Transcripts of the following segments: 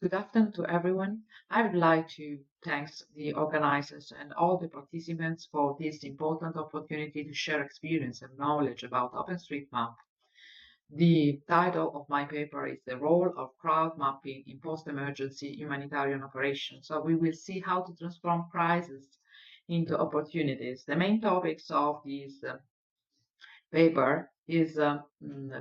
Good afternoon to everyone. I would like to thank the organizers and all the participants for this important opportunity to share experience and knowledge about OpenStreetMap. The title of my paper is The Role of Crowd Mapping in Post-Emergency Humanitarian Operations. So we will see how to transform crises into opportunities. The main topics of this paper is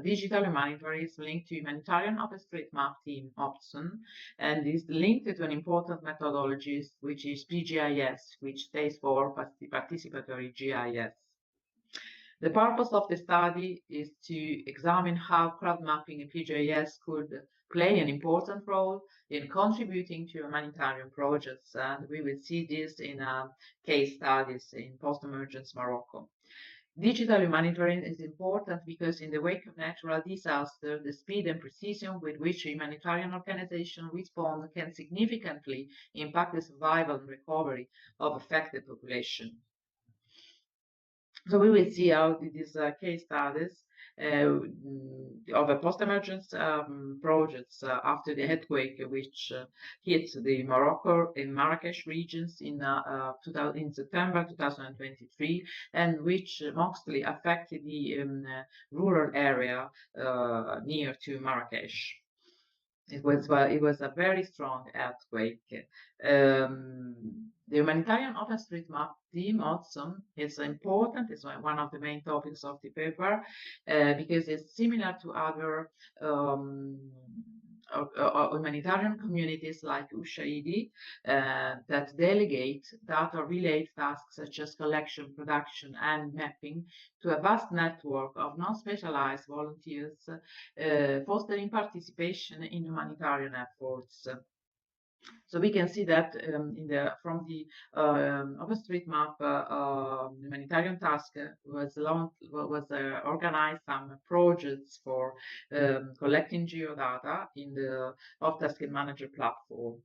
digital humanitarianism linked to humanitarian OpenStreetMap team option, and is linked to an important methodology which is PGIS, which stands for participatory GIS. The purpose of the study is to examine how crowd mapping in PGIS could play an important role in contributing to humanitarian projects, and we will see this in case studies in post-emergence Morocco. Digital humanitarian is important because in the wake of natural disaster, the speed and precision with which a humanitarian organization responds can significantly impact the survival and recovery of affected population. So we will see how these case studies of a post-emergence projects after the earthquake, which hit the Morocco and Marrakesh regions in September 2023, and which mostly affected the rural area near to Marrakesh. It was a very strong earthquake. The humanitarian OpenStreetMap team also is important. It's one of the main topics of the paper because it's similar to other humanitarian communities like Ushaidi that delegate data-related tasks such as collection, production, and mapping to a vast network of non-specialized volunteers, fostering participation in humanitarian efforts. So we can see that from the OpenStreetMap humanitarian task was organized some projects for collecting geodata in the Off-Task Manager platform.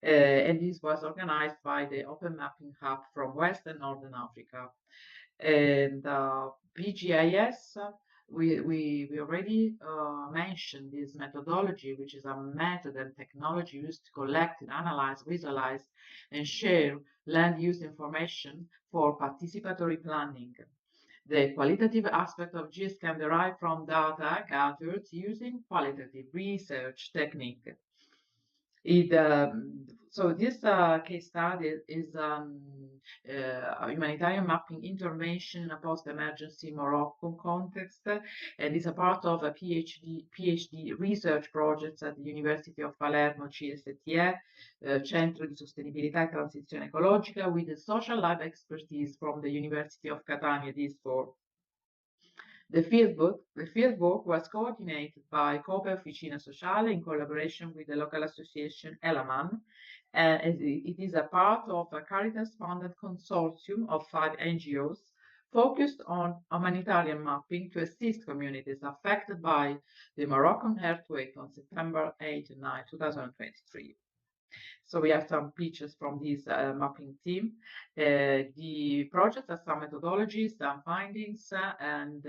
And this was organized by the Open Mapping Hub from West and Northern Africa. And PGIS, we already mentioned this methodology, which is a method and technology used to collect and analyze, visualize, and share land use information for participatory planning. The qualitative aspect of GIS can derive from data gathered using qualitative research technique. So this case study is a humanitarian mapping intervention in a post-emergency Moroccan context, and is a part of a PhD research project at the University of Palermo CSTE, Centro di Sostenibilità e Transizione Ecologica, with the social lab expertise from the University of Catania, DISFOR. The fieldwork was coordinated by Cope Officina Sociale in collaboration with the local association Elaman, and it is a part of a Caritas-funded consortium of 5 NGOs focused on humanitarian mapping to assist communities affected by the Moroccan earthquake on September 8 and 9, 2023. So we have some pictures from this mapping team. The project has some methodologies, some findings, and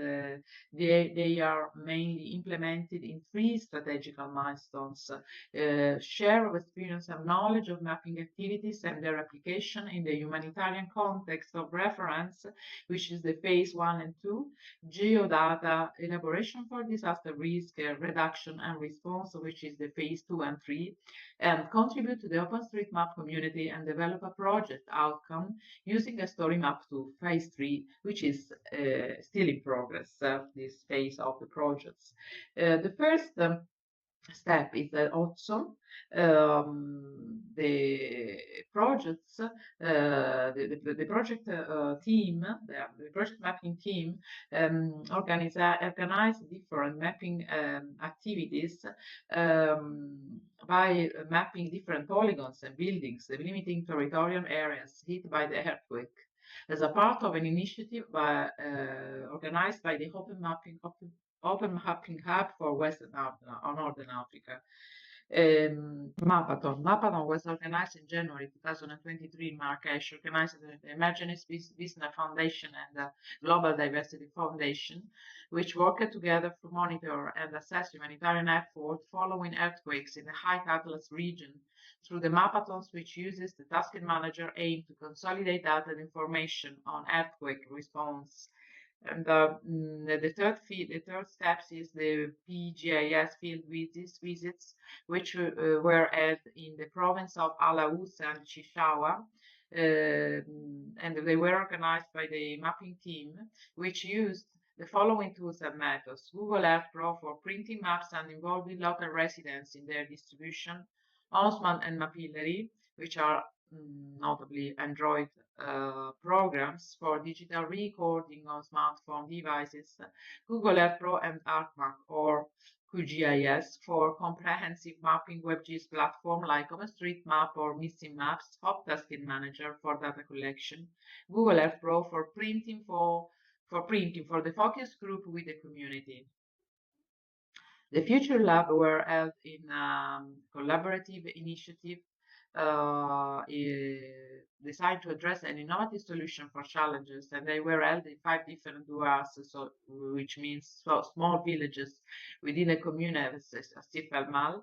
they are mainly implemented in 3 strategical milestones: share of experience and knowledge of mapping activities and their application in the humanitarian context of reference, which is the phase 1 and 2, geodata elaboration for disaster risk reduction and response, which is the phase 2 and 3, and contribute to the OpenStreetMap community and develop a project outcome using a story map to phase 3, which is still in progress, this phase of the projects. The first step is that also the projects, the project team, the project mapping team organize different mapping activities by mapping different polygons and buildings, limiting territorial areas hit by the earthquake, as a part of an initiative organized by the Open Mapping Hub for Western or Northern Africa. Mapathon was organized in January 2023 in Marrakesh, organized by the Emergency Business Foundation and the Global Diversity Foundation, which worked together to monitor and assess humanitarian effort following earthquakes in the High Atlas region through the Mapathons, which uses the task manager aim to consolidate data and information on earthquake response. And the third steps is the PGIS field visits, which were held in the province of Alaus and Chichawa, and they were organized by the mapping team, which used the following tools and methods: Google Earth Pro for printing maps and involving local residents in their distribution, Osman and Mapillary, which are notably Android programs for digital recording on smartphone devices, Google Earth Pro and ArcMap or QGIS for comprehensive mapping WebGIS platform like OpenStreetMap or Missing Maps, Hoptasking Manager for data collection, Google Earth Pro for printing for the focus group with the community. The Future Lab were held in collaborative initiative designed to address an innovative solution for challenges, and they were held in 5 different duars, which means small villages within a commune as Sifalmal.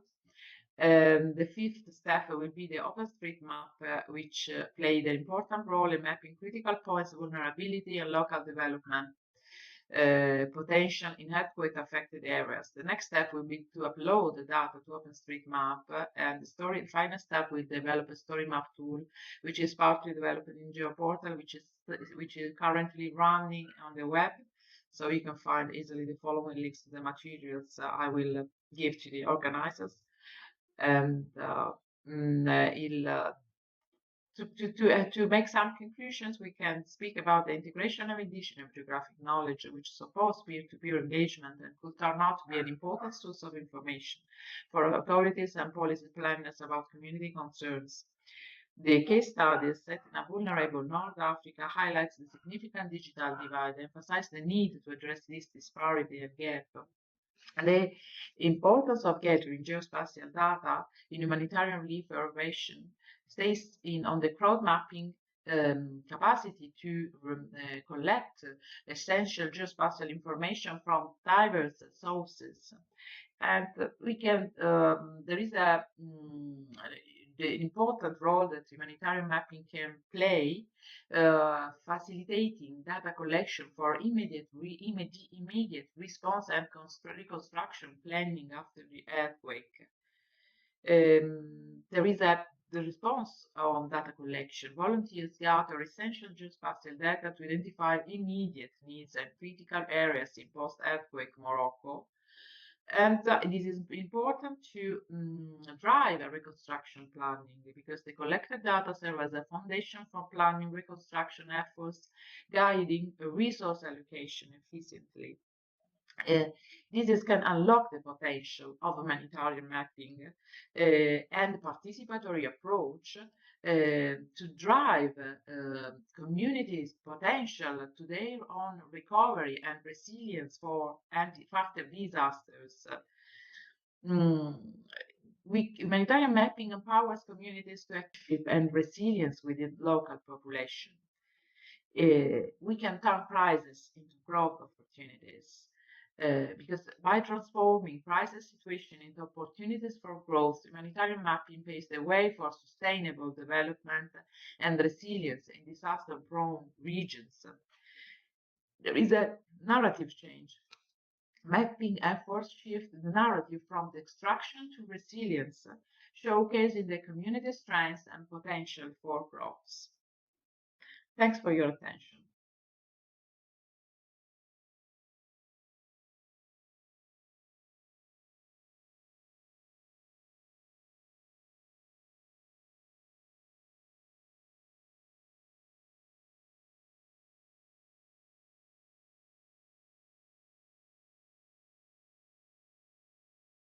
The fifth step will be the OpenStreetMap, which played an important role in mapping critical points, vulnerability, and local development potential in earthquake-affected areas. The next step will be to upload the data to OpenStreetMap, and the final step will develop a story map tool, which is partly developed in GeoPortal, which is currently running on the web. So you can find easily the following links to the materials I will give to the organizers. And to make some conclusions, we can speak about the integration of addition of geographic knowledge, which supports peer-to-peer engagement and could turn out to be an important source of information for authorities and policy planners about community concerns. The case studies set in a vulnerable North Africa highlights the significant digital divide, emphasize the need to address this disparity and gap. And the importance of gathering geospatial data in humanitarian relief operation stays on the crowd mapping capacity to collect essential geospatial information from diverse sources. And we can, there is the important role that humanitarian mapping can play, facilitating data collection for immediate response and reconstruction planning after the earthquake. There is the response on data collection. Volunteers gather essential geospatial data to identify immediate needs and critical areas in post-earthquake Morocco. And this is important to drive a reconstruction planning, because the collected data serve as a foundation for planning reconstruction efforts, guiding resource allocation efficiently. This can unlock the potential of humanitarian mapping and participatory approach to drive communities' potential to their own recovery and resilience for after disasters. Humanitarian mapping empowers communities to achieve and resilience within local population. We can turn crises into growth opportunities. Because by transforming crisis situation into opportunities for growth, humanitarian mapping paves the way for sustainable development and resilience in disaster-prone regions. There is a narrative change. Mapping efforts shift the narrative from the extraction to resilience, showcasing the community strengths and potential for growth. Thanks for your attention.